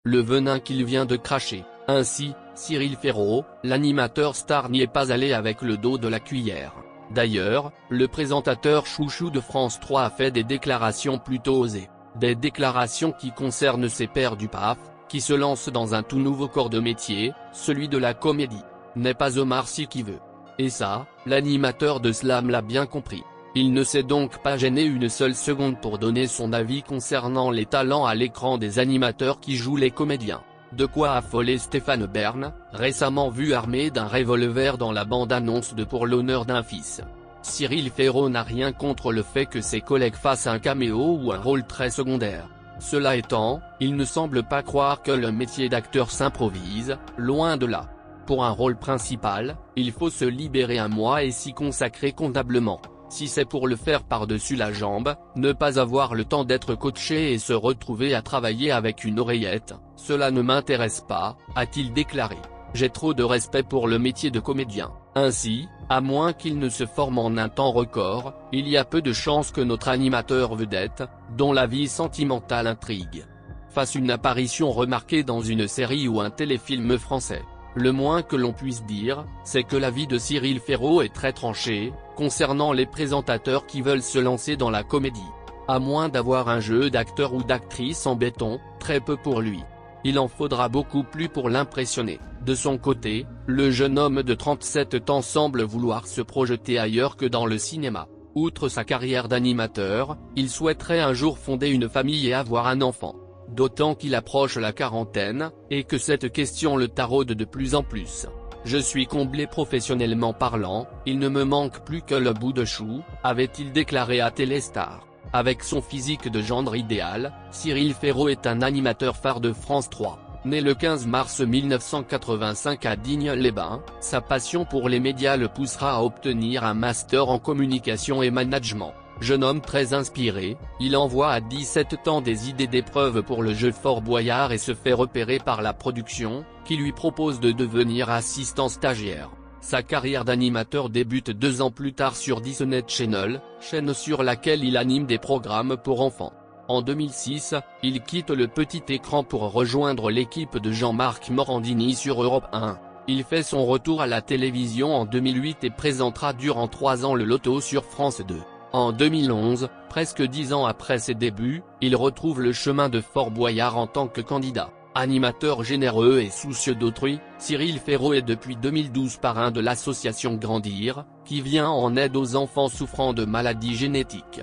le venin qu'il vient de cracher. Ainsi, Cyril Ferraud, l'animateur star n'y est pas allé avec le dos de la cuillère. D'ailleurs, le présentateur chouchou de France 3 a fait des déclarations plutôt osées. Des déclarations qui concernent ses pairs du PAF, qui se lancent dans un tout nouveau corps de métier, celui de la comédie. N'est pas Omar Sy qui veut. Et ça, l'animateur de Slam l'a bien compris. Il ne s'est donc pas gêné une seule seconde pour donner son avis concernant les talents à l'écran des animateurs qui jouent les comédiens. De quoi affoler Stéphane Bern, récemment vu armé d'un revolver dans la bande-annonce de Pour l'honneur d'un fils. Cyril Ferraud n'a rien contre le fait que ses collègues fassent un caméo ou un rôle très secondaire. Cela étant, il ne semble pas croire que le métier d'acteur s'improvise, loin de là. Pour un rôle principal, il faut se libérer un mois et s'y consacrer comptablement. Si c'est pour le faire par-dessus la jambe, ne pas avoir le temps d'être coaché et se retrouver à travailler avec une oreillette, cela ne m'intéresse pas, a-t-il déclaré. J'ai trop de respect pour le métier de comédien. Ainsi, à moins qu'il ne se forme en un temps record, il y a peu de chances que notre animateur vedette, dont la vie sentimentale intrigue, fasse une apparition remarquée dans une série ou un téléfilm français. Le moins que l'on puisse dire, c'est que la vie de Cyril Ferraud est très tranchée, concernant les présentateurs qui veulent se lancer dans la comédie. À moins d'avoir un jeu d'acteur ou d'actrice en béton, très peu pour lui. Il en faudra beaucoup plus pour l'impressionner. De son côté, le jeune homme de 37 ans semble vouloir se projeter ailleurs que dans le cinéma. Outre sa carrière d'animateur, il souhaiterait un jour fonder une famille et avoir un enfant. D'autant qu'il approche la quarantaine, et que cette question le taraude de plus en plus. Je suis comblé professionnellement parlant, il ne me manque plus que le bout de chou, avait-il déclaré à Téléstar. Avec son physique de gendre idéal, Cyril Ferraud est un animateur phare de France 3. Né le 15 mars 1985 à Digne-les-Bains, sa passion pour les médias le poussera à obtenir un master en communication et management. Jeune homme très inspiré, il envoie à 17 ans des idées d'épreuves pour le jeu Fort Boyard et se fait repérer par la production, qui lui propose de devenir assistant stagiaire. Sa carrière d'animateur débute 2 ans plus tard sur Disney Channel, chaîne sur laquelle il anime des programmes pour enfants. En 2006, il quitte le petit écran pour rejoindre l'équipe de Jean-Marc Morandini sur Europe 1. Il fait son retour à la télévision en 2008 et présentera durant 3 ans le Loto sur France 2. En 2011, presque 10 ans après ses débuts, il retrouve le chemin de Fort Boyard en tant que candidat. Animateur généreux et soucieux d'autrui, Cyril Ferraud est depuis 2012 parrain de l'association Grandir, qui vient en aide aux enfants souffrant de maladies génétiques.